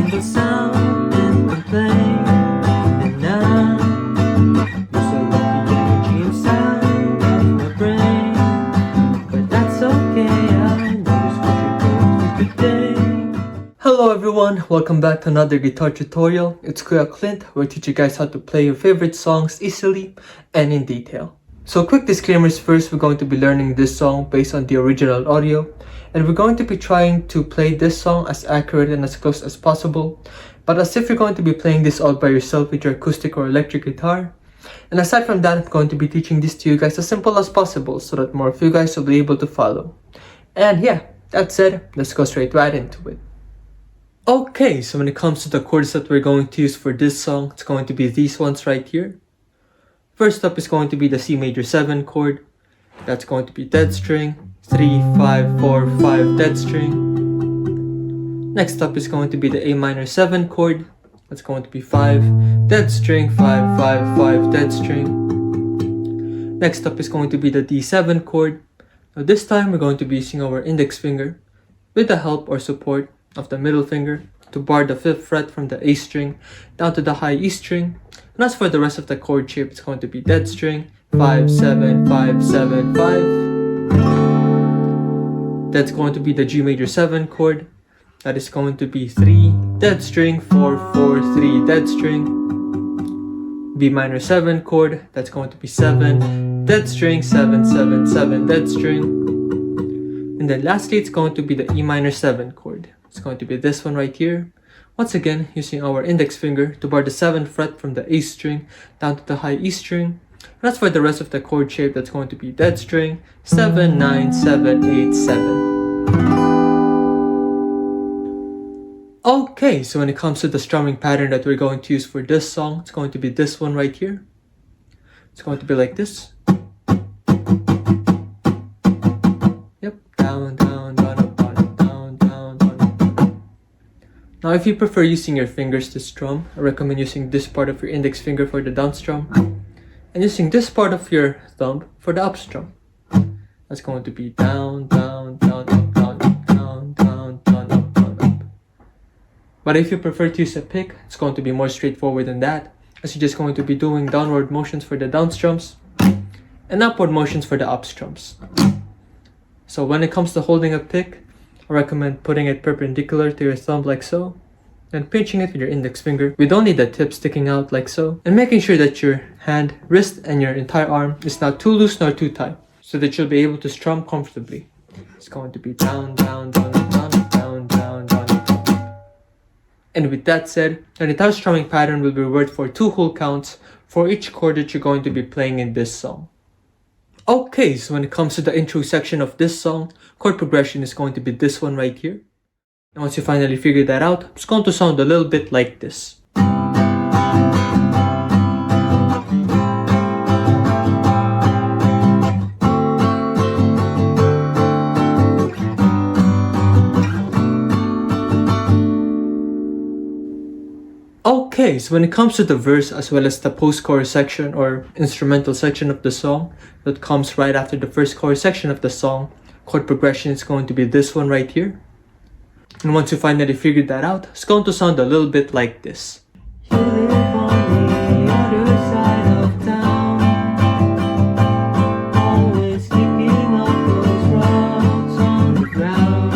single sound and complain. And now you're so lucky your dreams sound off my brain. But that's okay, I know it's what you're going through today. Hello everyone, welcome back to another guitar tutorial. It's Clint, where I teach you guys how to play your favorite songs easily and in detail. So quick disclaimers first, we're going to be learning this song based on the original audio, and we're going to be trying to play this song as accurate and as close as possible, but as if you're going to be playing this all by yourself with your acoustic or electric guitar. And aside from that, I'm going to be teaching this to you guys as simple as possible so that more of you guys will be able to follow. And yeah, that said, let's go straight right into it. Okay, so when it comes to the chords that we're going to use for this song, it's going to be these ones right here. First up is going to be the C major 7 chord. That's going to be dead string, 3, 5, 4, 5 dead string. Next up is going to be the A minor 7 chord. That's going to be 5 dead string, 5, 5, 5 dead string. Next up is going to be the D7 chord. Now this time we're going to be using our index finger with the help or support of the middle finger to bar the 5th fret from the A string down to the high E string. And as for the rest of the chord shape, it's going to be dead string, 5, 7, 5, 7, 5. That's going to be the G major 7 chord. That is going to be 3, dead string, 4, 4, 3, dead string. B minor 7 chord. That's going to be 7, dead string, 7, 7, 7, dead string. And then lastly, it's going to be the E minor 7 chord. It's going to be this one right here. Once again, using our index finger to bar the 7th fret from the A string down to the high E string. And as for the rest of the chord shape, that's going to be dead string, 7, 9, 7, 8, 7. Okay, so when it comes to the strumming pattern that we're going to use for this song, it's going to be this one right here. It's going to be like this. Yep, down, down, down, up, down, up, down, down, down, up, down, up. Now, if you prefer using your fingers to strum, I recommend using this part of your index finger for the down strum and using this part of your thumb for the up strum. That's going to be down, down, down, up, down, up, down, down, down, up, down, up. But if you prefer to use a pick, it's going to be more straightforward than that, as you're just going to be doing downward motions for the down strums and upward motions for the up strums. So when it comes to holding a pick, I recommend putting it perpendicular to your thumb like so, and pinching it with your index finger with only the tip sticking out like so, and making sure that your hand, wrist, and your entire arm is not too loose nor too tight, so that you'll be able to strum comfortably. It's going to be down, down, down, down, down, down, down, down. And with that said, the entire strumming pattern will be worked for 2 whole counts for each chord that you're going to be playing in this song. Okay, so when it comes to the intro section of this song, chord progression is going to be this one right here. And once you finally figure that out, it's going to sound a little bit like this. Okay, so when it comes to the verse as well as the post-chorus section or instrumental section of the song that comes right after the first chorus section of the song, chord progression is going to be this one right here. And once you finally figured that out, it's going to sound a little bit like this. You live on the other side of town, always kicking up those rocks on the ground.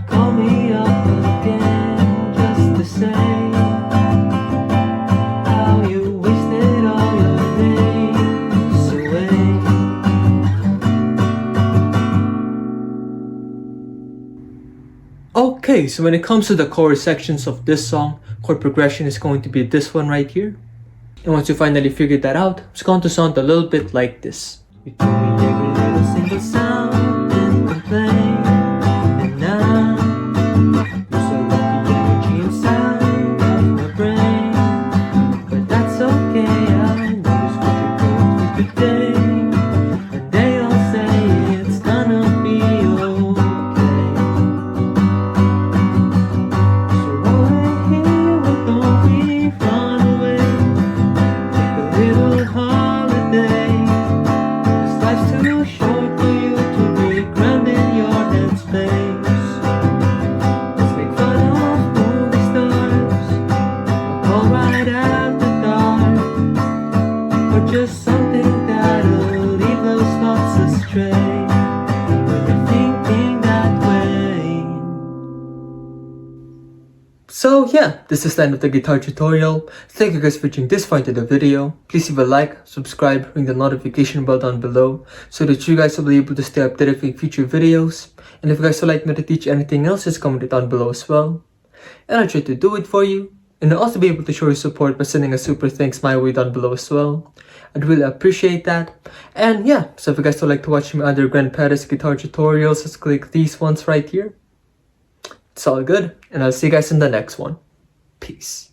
Call me up again just to say how you wasted all your days away. Okay, so when it comes to the chorus sections of this song, chord progression is going to be this one right here. And once you finally figured that out, it's going to sound a little bit like this. You told me every little single sound and complain, and now you're so lucky your dreams sound off my brain. But that's okay, I know it's what you're going through today, and they all say it's gonna be okay. Too So yeah, this is the end of the guitar tutorial. Thank you guys for watching this far into the video. Please leave a like, subscribe, ring the notification bell down below so that you guys will be able to stay updated with future videos. And if you guys would like me to teach anything else, just comment it down below as well. And I'll try to do it for you. And I'll also be able to show your support by sending a super thanks my way down below as well. I'd really appreciate that. And yeah, so if you guys would like to watch my other Grentperez guitar tutorials, just click these ones right here. It's all good, and I'll see you guys in the next one. Peace.